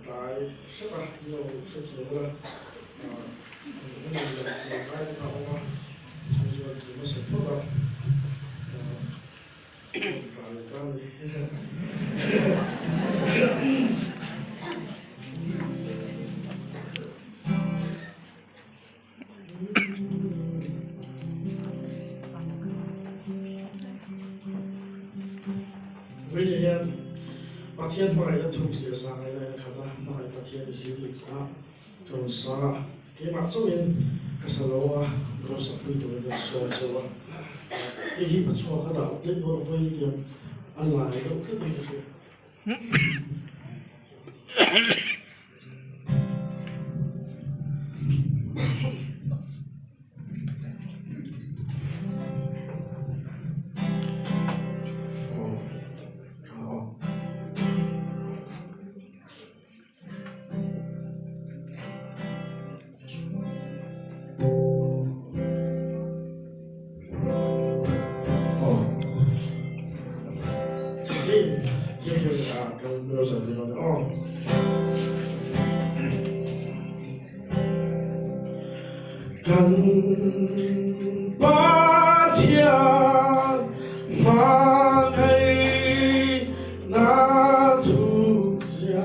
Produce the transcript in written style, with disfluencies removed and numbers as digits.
来是吧？有是什么了？那个有来的话，就是说怎么什么的，打理。每年把天把人同时上来了，看到把把天的心里啊，就上了，给把周人可是老啊，老是会多的说说啊，一不错可到，人多不一定，俺来都这点是。就是啊，跟没有什么样的哦。跟把天马给那土下。